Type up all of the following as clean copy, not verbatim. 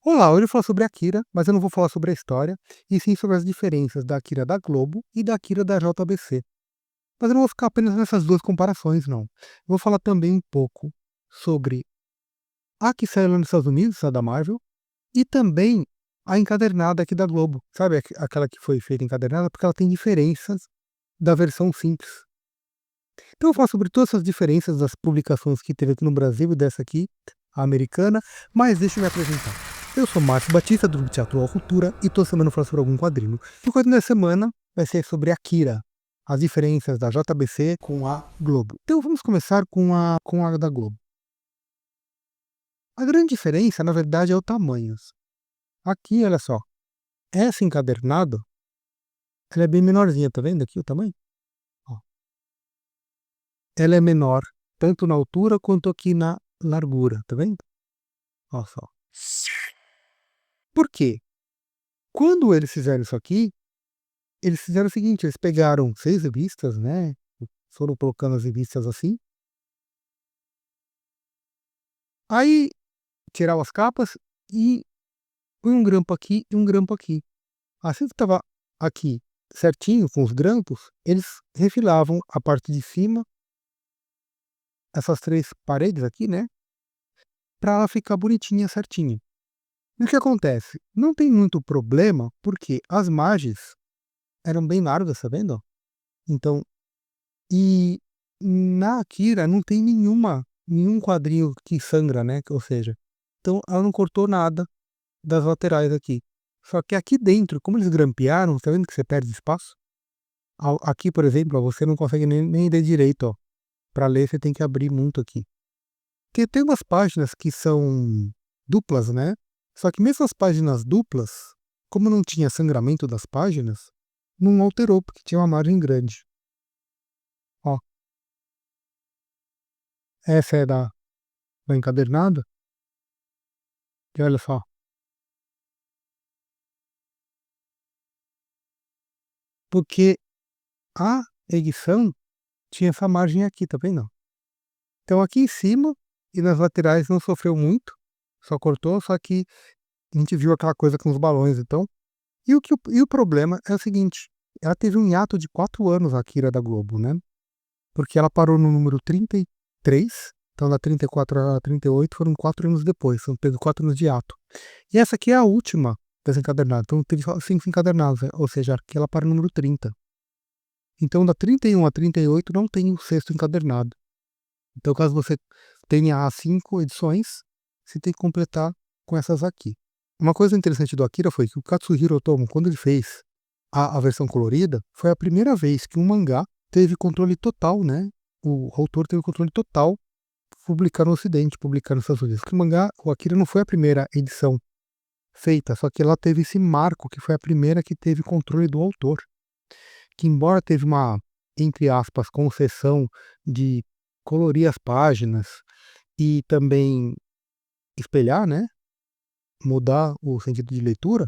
Olá, hoje eu vou falar sobre a Akira, mas eu não vou falar sobre a história, e sim sobre as diferenças da Akira da Globo e da Akira da JBC. Mas eu não vou ficar apenas nessas duas comparações, não. Eu vou falar também um pouco sobre a que saiu lá nos Estados Unidos, a da Marvel, e também a encadernada aqui da Globo. Sabe aquela que foi feita encadernada? Porque ela tem diferenças da versão simples. Então eu vou falar sobre todas essas diferenças das publicações que teve aqui no Brasil e dessa aqui, a americana, mas deixa eu me apresentar. Eu sou Márcio Batista, do Teatro Ao Cultura, e toda semana eu falo sobre algum quadrinho. E o quadrinho da semana vai ser sobre Akira, as diferenças da JBC com a Globo. Então vamos começar com a da Globo. A grande diferença, na verdade, é o tamanho. Aqui, olha só, essa encadernada, ela é bem menorzinha, tá vendo aqui o tamanho? Ó, ela é menor, tanto na altura quanto aqui na largura, tá vendo? Olha só. Por quê? Quando eles fizeram isso aqui, eles fizeram o seguinte, eles pegaram 6 revistas, né, foram colocando as revistas assim, aí tiravam as capas e põe um grampo aqui e um grampo aqui. Assim que estava aqui certinho com os grampos, eles refilavam a parte de cima, essas 3 paredes aqui, né, para ela ficar bonitinha, certinha. E o que acontece? Não tem muito problema, porque as margens eram bem largas, tá vendo? Então, e na Akira não tem nenhum quadrinho que sangra, né, ou seja, então ela não cortou nada das laterais aqui. Só que aqui dentro, como eles grampearam, tá vendo que você perde espaço? Aqui, por exemplo, ó, você não consegue nem ler direito, ó. Para ler você tem que abrir muito aqui. Porque tem umas páginas que são duplas, né, só que mesmo as páginas duplas, como não tinha sangramento das páginas, não alterou, porque tinha uma margem grande. Ó, essa é da encadernada, e olha só. Porque a edição tinha essa margem aqui, tá vendo? Então aqui em cima e nas laterais não sofreu muito, só cortou, só que a gente viu aquela coisa com os balões, então. E o problema é o seguinte, ela teve um hiato de 4 anos, a Akira da Globo, né, porque ela parou no número 33, então da 34 a 38 foram 4 anos depois, então teve 4 anos de hiato. E essa aqui é a última das encadernadas, então teve só 5 encadernados, né, ou seja, aqui ela para no número 30. Então, da 31 a 38 não tem o sexto encadernado. Então, caso você tenha as 5 edições, você tem que completar com essas aqui. Uma coisa interessante do Akira foi que o Katsuhiro Otomo, quando ele fez a versão colorida, foi a primeira vez que um mangá teve controle total, né? O autor teve controle total publicar no Ocidente, publicar nos Estados Unidos. Porque o mangá, o Akira não foi a primeira edição feita, só que ela teve esse marco, que foi a primeira que teve controle do autor. Que embora teve uma, entre aspas, concessão de colorir as páginas e também espelhar, né, mudar o sentido de leitura,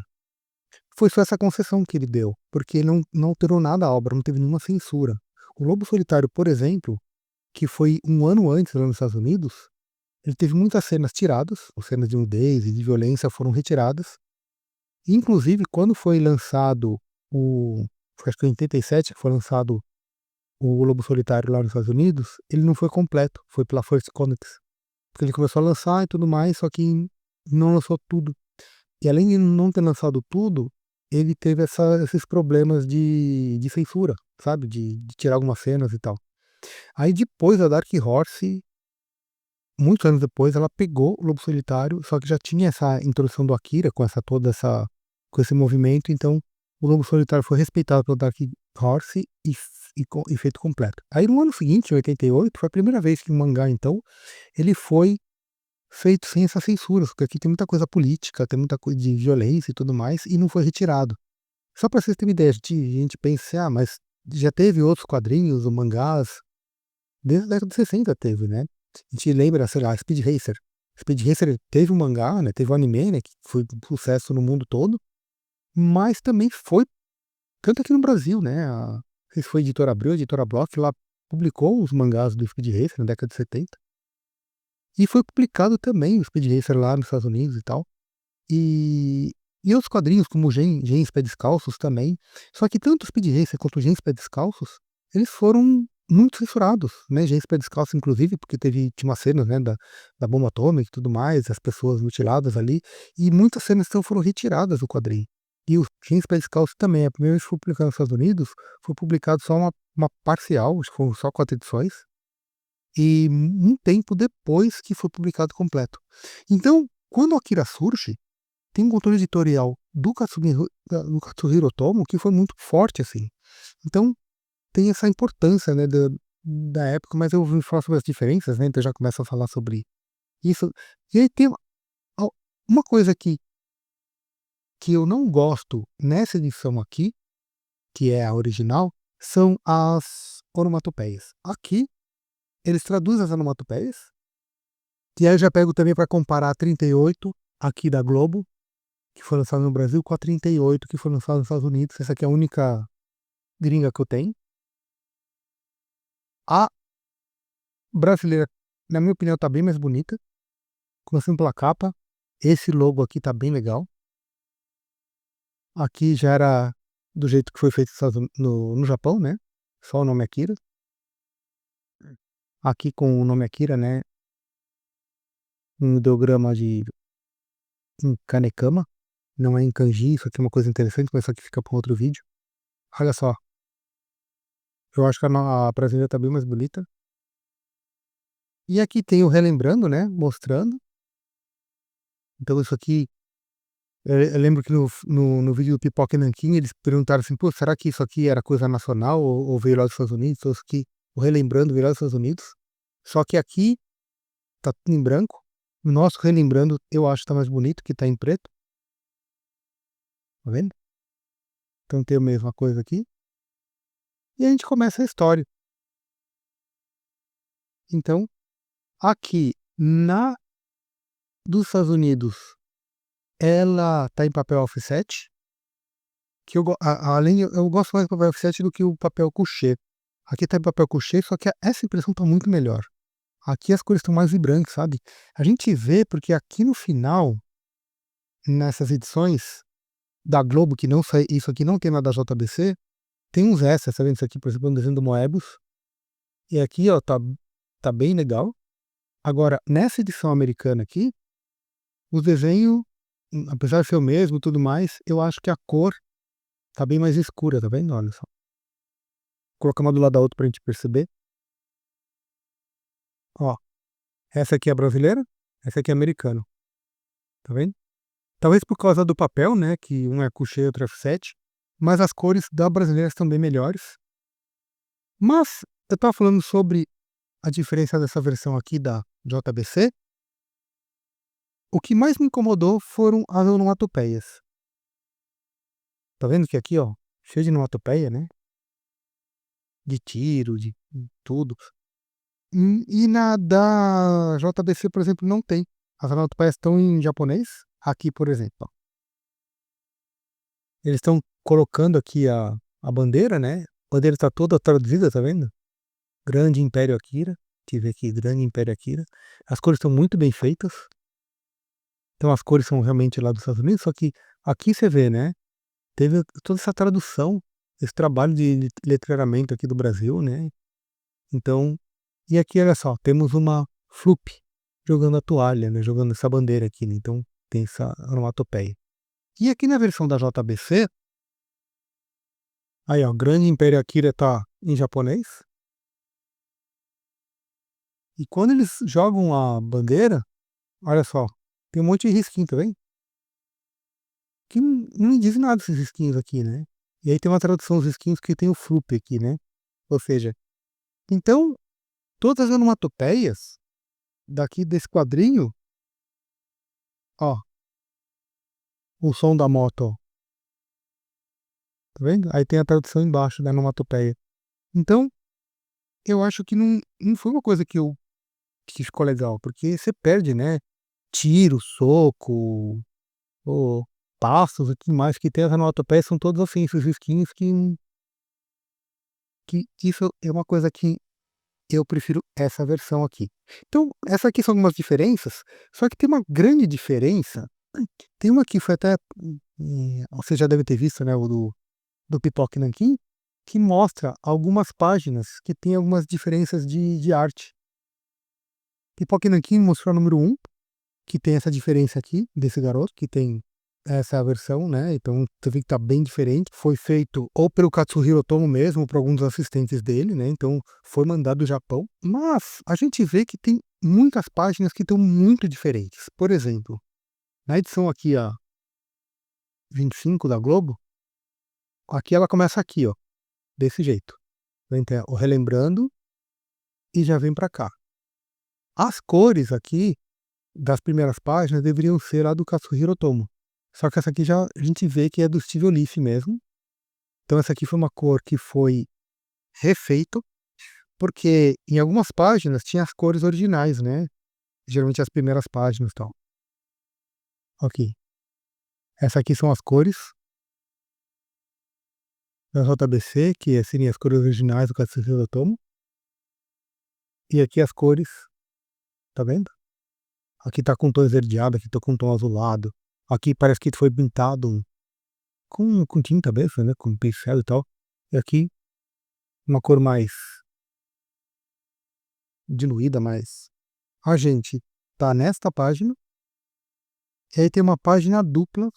foi só essa concessão que ele deu, porque ele não alterou nada a obra, não teve nenhuma censura. O Lobo Solitário, por exemplo, que foi um ano antes lá nos Estados Unidos, ele teve muitas cenas tiradas, as cenas de nudez e de violência foram retiradas. Inclusive, quando foi lançado acho que em 87, que foi lançado o Lobo Solitário lá nos Estados Unidos, ele não foi completo, foi pela First Comics. Porque ele começou a lançar e tudo mais, só que não lançou tudo. E além de não ter lançado tudo, ele teve esses problemas de censura, sabe? De tirar algumas cenas e tal. Aí depois a Dark Horse, muitos anos depois, ela pegou o Lobo Solitário, só que já tinha essa introdução do Akira com esse movimento, então o Lobo Solitário foi respeitado pela Dark Horse e feito completo. Aí no ano seguinte, em 88, foi a primeira vez que o mangá, então, ele foi feito sem essas censuras, porque aqui tem muita coisa política, tem muita coisa de violência e tudo mais, e não foi retirado. Só para vocês terem uma ideia, a gente pensa assim, mas já teve outros quadrinhos ou mangás, desde a década de 60 teve, né? A gente lembra, sei lá, Speed Racer. Speed Racer teve um mangá, né? Teve um anime, né? Que foi um sucesso no mundo todo, mas também foi, tanto aqui no Brasil, né? Não sei se foi a Editora Abril, a Editora Block, lá publicou os mangás do Speed Racer na década de 70. E foi publicado também o Speed Racer lá nos Estados Unidos e tal. E e os quadrinhos como Gens Pé Descalços também, só que tanto o Speed Racer quanto o Gens Pé Descalços, eles foram muito censurados, né, Gens Pé Descalços inclusive, porque tinha uma cena, né, da bomba atômica e tudo mais, as pessoas mutiladas ali, e muitas cenas então foram retiradas do quadrinho. E o Gens Pé Descalços também, a primeira vez que foi publicado nos Estados Unidos, foi publicado só uma parcial, acho que foram só 4 edições, e um tempo depois que foi publicado completo. Então, quando o Akira surge, tem um controle editorial do Katsuhiro Otomo que foi muito forte, assim. Então, tem essa importância, né, da época, mas eu vou falar sobre as diferenças, né, então já começo a falar sobre isso. E aí tem al uma coisa que eu não gosto nessa edição aqui, que é a original, são as onomatopeias. Aqui, eles traduzem as onomatopeias, e aí eu já pego também para comparar a 38, aqui da Globo, que foi lançada no Brasil, com a 38, que foi lançada nos Estados Unidos. Essa aqui é a única gringa que eu tenho. A brasileira, na minha opinião, tá bem mais bonita, começando pela capa. Esse logo aqui tá bem legal. Aqui já era do jeito que foi feito no Japão, né? Só o nome Akira. Aqui com o nome Akira, né? Um ideograma em Kanekama. Não é em kanji, isso aqui é uma coisa interessante, mas isso aqui fica para um outro vídeo. Olha só, eu acho que a brasileira tá bem mais bonita. E aqui tem o relembrando, né? Mostrando. Então isso aqui, eu lembro que no vídeo do Pipoca e Nanquim eles perguntaram assim: "Pô, será que isso aqui era coisa nacional ou veio lá dos Estados Unidos?" Então isso aqui, o Relembrando veio lá dos Estados Unidos, só que aqui tá tudo em branco. O nosso Relembrando eu acho que tá mais bonito, que tá em preto, tá vendo? Então tem a mesma coisa aqui. E a gente começa a história. Então, aqui na dos Estados Unidos, ela tá em papel offset, que além eu gosto mais do papel offset do que o papel couché. Aqui tá em papel couché, só que essa impressão tá muito melhor. Aqui as cores estão mais vibrantes, sabe. A gente vê, porque aqui no final, nessas edições da Globo, que não sai isso aqui não tem na da JBC, tem uns extras, tá vendo isso aqui, por exemplo, é um desenho do Moebius, e aqui ó, tá bem legal. Agora, nessa edição americana aqui, o desenho, apesar de ser o mesmo e tudo mais, eu acho que a cor tá bem mais escura, tá vendo? Olha só. Vou colocar uma do lado da outra pra gente perceber. Ó, essa aqui é brasileira, essa aqui é americana, tá vendo? Talvez por causa do papel, né, que um é couché e outro é offset, mas as cores da brasileira estão bem melhores. Mas eu estava falando sobre a diferença dessa versão aqui da JBC, o que mais me incomodou foram as onomatopeias. Tá vendo que aqui, ó, cheio de onomatopeia, né, de tiro, de tudo. E na da JBC, por exemplo, não tem. As onomatopeias estão em japonês. Aqui, por exemplo, ó, eles estão colocando aqui a bandeira, né, a bandeira está toda traduzida, tá vendo? Grande Império Akira, tive aqui Grande Império Akira. As cores estão muito bem feitas. Então as cores são realmente lá dos Estados Unidos, só que aqui você vê, né, teve toda essa tradução, esse trabalho de letreiramento aqui do Brasil, né. Então, e aqui olha só, temos uma Flup jogando a toalha, né, jogando essa bandeira aqui, né, então tem essa onomatopeia. E aqui na versão da JBC, aí ó, Grande Império Akira tá em japonês, e quando eles jogam a bandeira, olha só, tem um monte de risquinho, tá vendo? Que não me diz nada esses risquinhos aqui, né. E aí tem uma tradução dos risquinhos que tem o Flup aqui, né. Ou seja, então, todas as onomatopeias daqui desse quadrinho, ó, o som da moto, ó, tá vendo? Aí tem a tradução embaixo da onomatopeia. Então, eu acho que não foi uma coisa que ficou legal, porque você perde, né, tiro, soco, ou passos e tudo mais que tem as onomatopeias são todos assim, esses risquinhos que isso é uma coisa que eu prefiro essa versão aqui. Então, essa aqui são algumas diferenças, só que tem uma grande diferença Tem uma que foi até, você já deve ter visto, né, o do Pipoca Nanquim, que mostra algumas páginas que tem algumas diferenças de arte. Pipoca Nanquim mostrou a número 1, que tem essa diferença aqui, desse garoto, que tem essa versão, né, então você vê que tá bem diferente. Foi feito ou pelo Katsuhiro Otomo mesmo, ou por alguns assistentes dele, né, então foi mandado do Japão. Mas a gente vê que tem muitas páginas que estão muito diferentes. Por exemplo, na edição aqui, ó, 25 da Globo, aqui ela começa aqui, ó, desse jeito. Vem ter o relembrando e já vem pra cá. As cores aqui das primeiras páginas deveriam ser lá do Katsuhiro Otomo. Só que essa aqui já a gente vê que é do Steve Oliff mesmo. Então essa aqui foi uma cor que foi refeito, porque em algumas páginas tinha as cores originais, né? Geralmente as primeiras páginas e tal. Ok. Essa aqui são as cores da JBC, que seriam as cores originais do Katsuhiro Otomo. E aqui as cores, tá vendo? Aqui tá com tom esverdeado, aqui tá com tom azulado. Aqui parece que foi pintado com tinta mesmo, né? Com pincel e tal. E aqui uma cor mais diluída, mais. A gente tá nesta página. E aí tem uma página dupla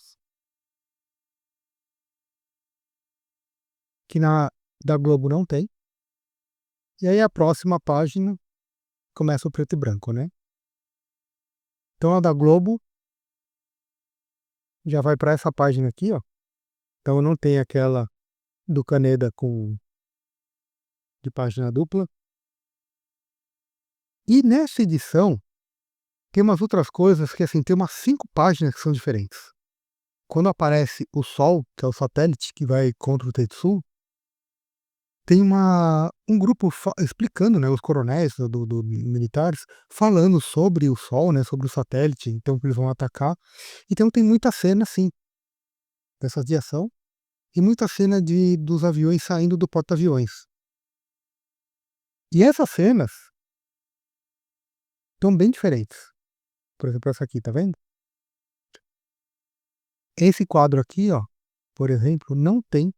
que na da Globo não tem. E aí a próxima página começa o preto e branco, né? Então a da Globo já vai para essa página aqui, ó. Então não tem aquela do Kaneda com de página dupla. E nessa edição tem umas outras coisas que assim, tem umas 5 páginas que são diferentes. Quando aparece o Sol, que é o satélite que vai contra o Tetsu, tem um grupo explicando, né, os coronéis do militares, falando sobre o Sol, né, sobre o satélite, então que eles vão atacar. Então tem muita cena, assim, dessas de ação, e muita cena dos aviões saindo do porta-aviões. E essas cenas estão bem diferentes. Por exemplo, essa aqui, tá vendo? Esse quadro aqui, ó, por exemplo, não tem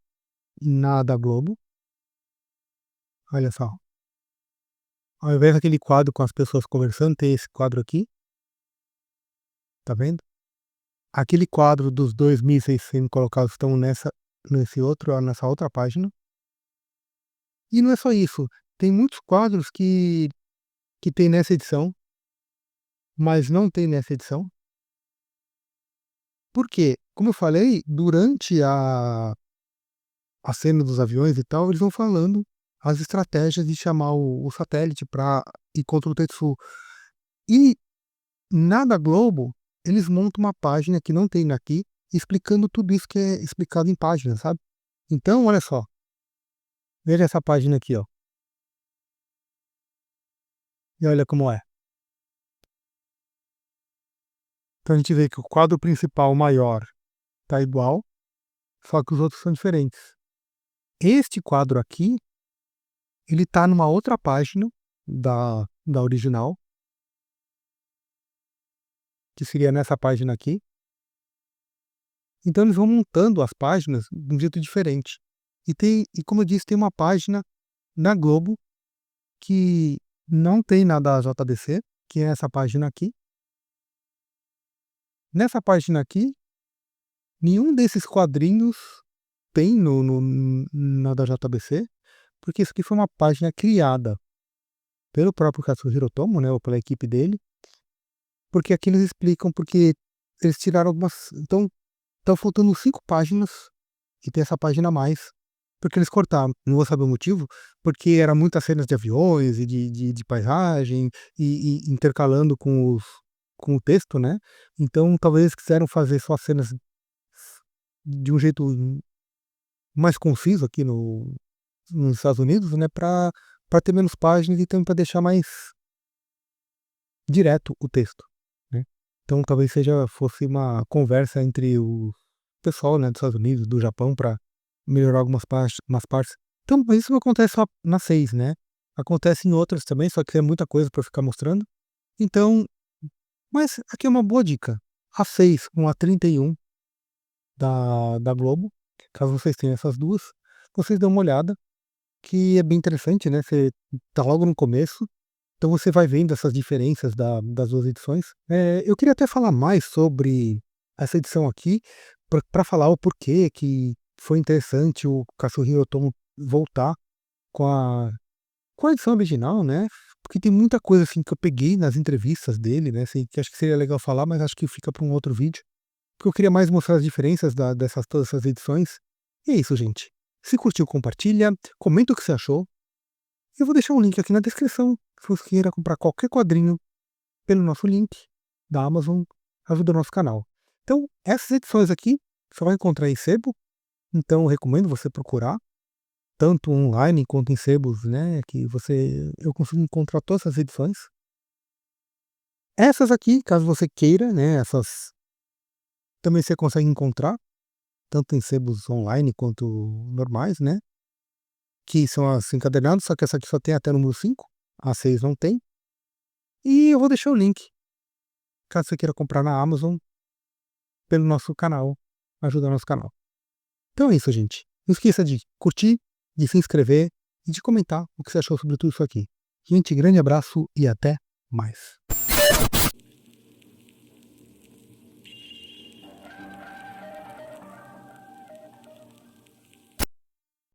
na da Globo. Olha só. Ao invés daquele quadro com as pessoas conversando, tem esse quadro aqui, tá vendo? Aquele quadro dos 2 mísseis sendo colocados estão nessa outra página. E não é só isso, tem muitos quadros que tem nessa edição, mas não tem nessa edição. Por quê? Como eu falei, durante a cena dos aviões e tal, eles vão falando as estratégias de chamar o satélite para ir contra o Tetsu. E na da Globo, eles montam uma página que não tem aqui, explicando tudo isso que é explicado em páginas, sabe? Então, olha só, veja essa página aqui, ó. E olha como é. Então a gente vê que o quadro principal maior tá igual, só que os outros são diferentes. Este quadro aqui, ele tá numa outra página da original, que seria nessa página aqui. Então eles vão montando as páginas de um jeito diferente. E como eu disse, tem uma página na Globo que não tem na da JBC, que é essa página aqui. Nessa página aqui, nenhum desses quadrinhos tem na da JBC, porque isso aqui foi uma página criada pelo próprio Katsuhiro Otomo, né, ou pela equipe dele, porque aqui eles explicam porque eles tiraram algumas. Então, estão faltando 5 páginas e tem essa página a mais, porque eles cortaram. Não vou saber o motivo, porque era muitas cenas de aviões e de paisagem e intercalando com o texto, né? Então, talvez eles quiseram fazer só cenas de um jeito mais conciso aqui nos Estados Unidos, né? Para ter menos páginas e também para deixar mais direto o texto, né? Então, talvez fosse uma conversa entre o pessoal, né, dos Estados Unidos, do Japão, para melhorar algumas umas partes. Então, mas isso não acontece só na 6, né? Acontece em outras também, só que é muita coisa para ficar mostrando. Então, mas aqui é uma boa dica. A6 com a 31 da Globo, caso vocês tenham essas duas, vocês dão uma olhada, que é bem interessante, né, você tá logo no começo, então você vai vendo essas diferenças das 2 edições. Eu queria até falar mais sobre essa edição aqui, para falar o porquê que foi interessante o Katsuhiro Otomo voltar com a edição original, né, porque tem muita coisa, assim, que eu peguei nas entrevistas dele, né, assim, que acho que seria legal falar, mas acho que fica para um outro vídeo, porque eu queria mais mostrar as diferenças dessas todas essas edições. E é isso, gente. Se curtiu, compartilha, comenta o que você achou. Eu vou deixar um link aqui na descrição, se você queira comprar qualquer quadrinho pelo nosso link da Amazon, ajuda o nosso canal. Então, essas edições aqui você vai encontrar em sebo, então eu recomendo você procurar, tanto online quanto em sebos, né, que eu consigo encontrar todas as edições. Essas aqui, caso você queira, né, essas também você consegue encontrar, tanto em sebos online quanto normais, né, que são as encadernadas, só que essa aqui só tem até o número 5, a 6 não tem. E eu vou deixar o link, caso você queira comprar na Amazon, pelo nosso canal, ajuda o nosso canal. Então é isso, gente. Não esqueça de curtir, de se inscrever e de comentar o que você achou sobre tudo isso aqui. Gente, grande abraço e até mais.